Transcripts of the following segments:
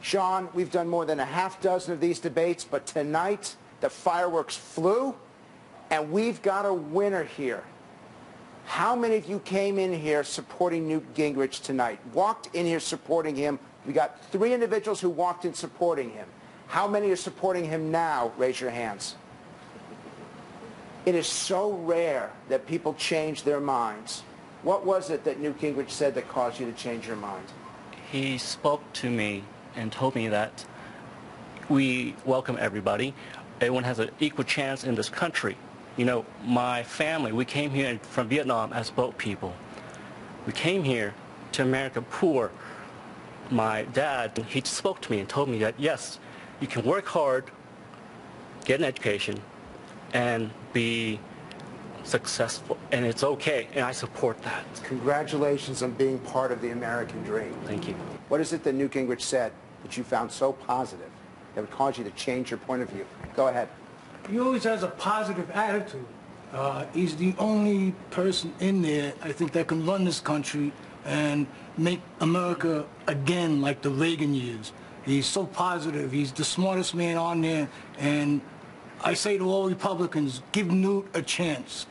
Sean, we've done more than a half dozen of these debates, but tonight the fireworks flew, and we've got a winner here. How many of you came in here supporting Newt Gingrich tonight? Walked in here supporting him? We got 3 individuals who walked in supporting him. How many are supporting him now? Raise your hands. It is so rare that people change their minds. What was it that Newt Gingrich said that caused you to change your mind? He spoke to me and told me that we welcome everybody. Everyone has an equal chance in this country. You know, my family, we came here from Vietnam as boat people. We came here to America poor. My dad, he spoke to me and told me that, yes, you can work hard, get an education, and be successful, and it's okay, and I support that. Congratulations on being part of the American dream. Thank you. What is it that Newt Gingrich said that you found so positive that would cause you to change your point of view? Go ahead. He always has a positive attitude. He's the only person in there, I think, that can run this country and make America again like the Reagan years. He's so positive. He's the smartest man on there. And I say to all Republicans, give Newt a chance.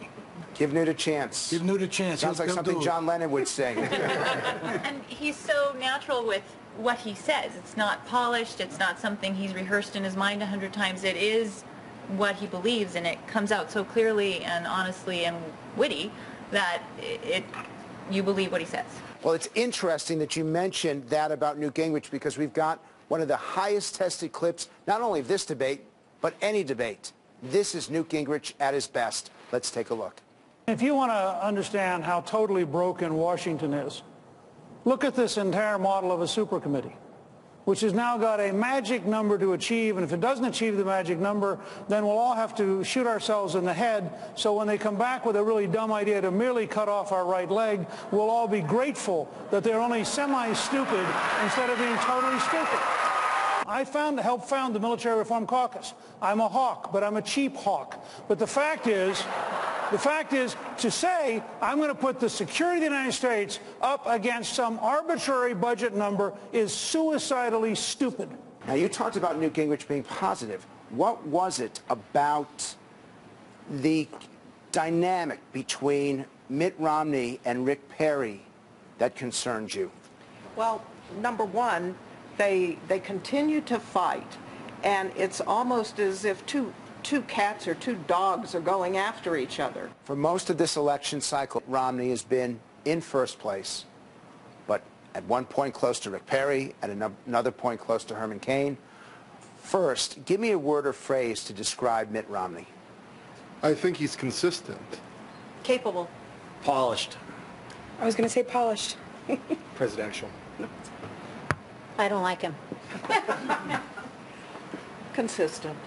Give Newt a chance. Give Newt a chance. Sounds like something John Lennon would sing. And he's so natural with what he says. It's not polished. It's not something he's rehearsed in his mind 100 times. It is what he believes, and it comes out so clearly and honestly and witty that you believe what he says. Well, it's interesting that you mentioned that about Newt Gingrich, because we've got one of the highest tested clips, not only of this debate, but any debate. This is Newt Gingrich at his best. Let's take a look. If you want to understand how totally broken Washington is, look at this entire model of a supercommittee, which has now got a magic number to achieve, and if it doesn't achieve the magic number, then we'll all have to shoot ourselves in the head. So when they come back with a really dumb idea to merely cut off our right leg, we'll all be grateful that they're only semi-stupid instead of being totally stupid. I helped found the Military Reform Caucus. I'm a hawk, but I'm a cheap hawk. But the fact is to say I'm going to put the security of the United States up against some arbitrary budget number is suicidally stupid. Now, you talked about Newt Gingrich being positive. What was it about the dynamic between Mitt Romney and Rick Perry that concerned you? Well, number one, they continue to fight, and it's almost as if two cats or two dogs are going after each other. For most of this election cycle, Romney has been in first place, but at one point close to Rick Perry, at another point close to Herman Cain. First, give me a word or phrase to describe Mitt Romney. I think he's consistent. Capable. Polished. I was going to say polished. Presidential. I don't like him. Consistent.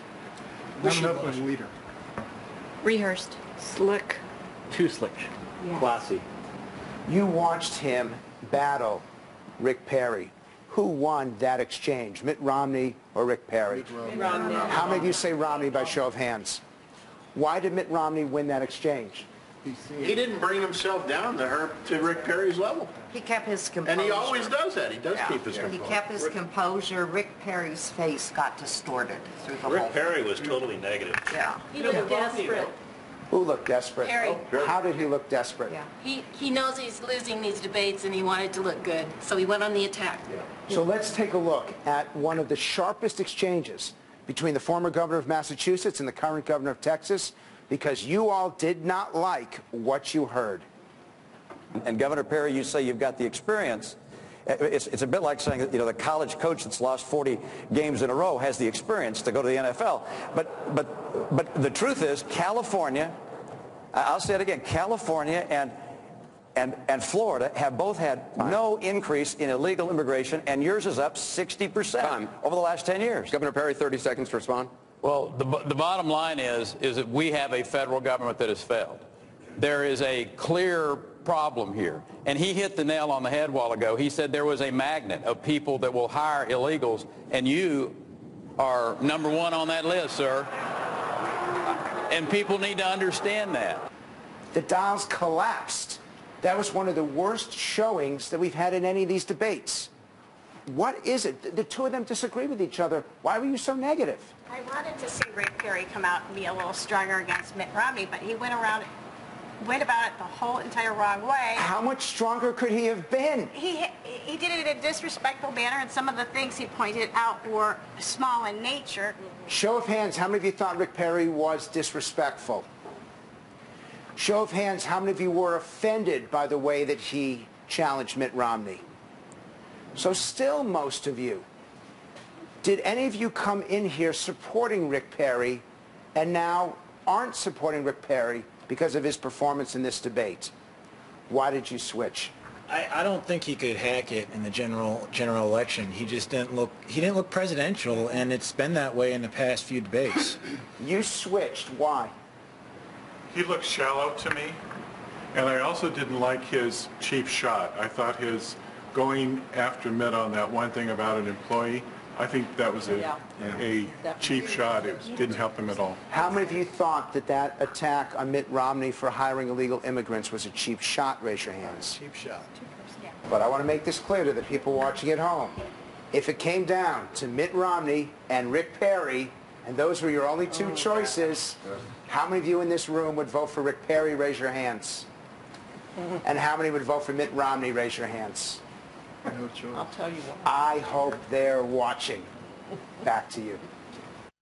Not enough of a leader. Rehearsed. Slick. Too slick. Yes. Classy. You watched him battle Rick Perry. Who won that exchange, Mitt Romney or Rick Perry? Mitt Romney. How many of you say Romney by show of hands? Why did Mitt Romney win that exchange? He didn't bring himself down to Rick Perry's level. He kept his composure. And he always does that. He does keep his composure. He kept his composure. Rick Perry's face got distorted through the whole thing. Rick Perry was totally negative. Yeah. He looked desperate. Who looked desperate? Perry. How did he look desperate? Yeah. He knows he's losing these debates and he wanted to look good, so he went on the attack. So let's take a look at one of the sharpest exchanges between the former governor of Massachusetts and the current governor of Texas, because you all did not like what you heard. And Governor Perry, you say you've got the experience. It's a bit like saying that, you know, the college coach that's lost 40 games in a row has the experience to go to the NFL. But the truth is, California, I'll say it again, California and Florida have both had no increase in illegal immigration, and yours is up 60% over the last 10 years. Governor Perry, 30 seconds to respond. Well, the bottom line is that we have a federal government that has failed. There is a clear problem here. And he hit the nail on the head a while ago. He said there was a magnet of people that will hire illegals, and you are number one on that list, sir. And people need to understand that. The dials collapsed. That was one of the worst showings that we've had in any of these debates. What is it? The two of them disagree with each other. Why were you so negative? I wanted to see Rick Perry come out and be a little stronger against Mitt Romney, but he went about it the whole entire wrong way. How much stronger could he have been? He did it in a disrespectful manner, and some of the things he pointed out were small in nature. Show of hands, how many of you thought Rick Perry was disrespectful? Show of hands, how many of you were offended by the way that he challenged Mitt Romney? So still most of you. Did any of you come in here supporting Rick Perry and now aren't supporting Rick Perry because of his performance in this debate? Why did you switch? I don't think he could hack it in the general election. He just didn't look presidential, and it's been that way in the past few debates. You switched. Why? He looked shallow to me, and I also didn't like his cheap shot. I thought his going after Mitt on that one thing about an employee, I think that was a cheap shot. It didn't help him at all. How many of you thought that that attack on Mitt Romney for hiring illegal immigrants was a cheap shot? Raise your hands. Cheap shot. But I want to make this clear to the people watching at home. If it came down to Mitt Romney and Rick Perry, and those were your only two choices, how many of you in this room would vote for Rick Perry? Raise your hands. And how many would vote for Mitt Romney? Raise your hands. I'll tell you what. I hope they're watching. Back to you.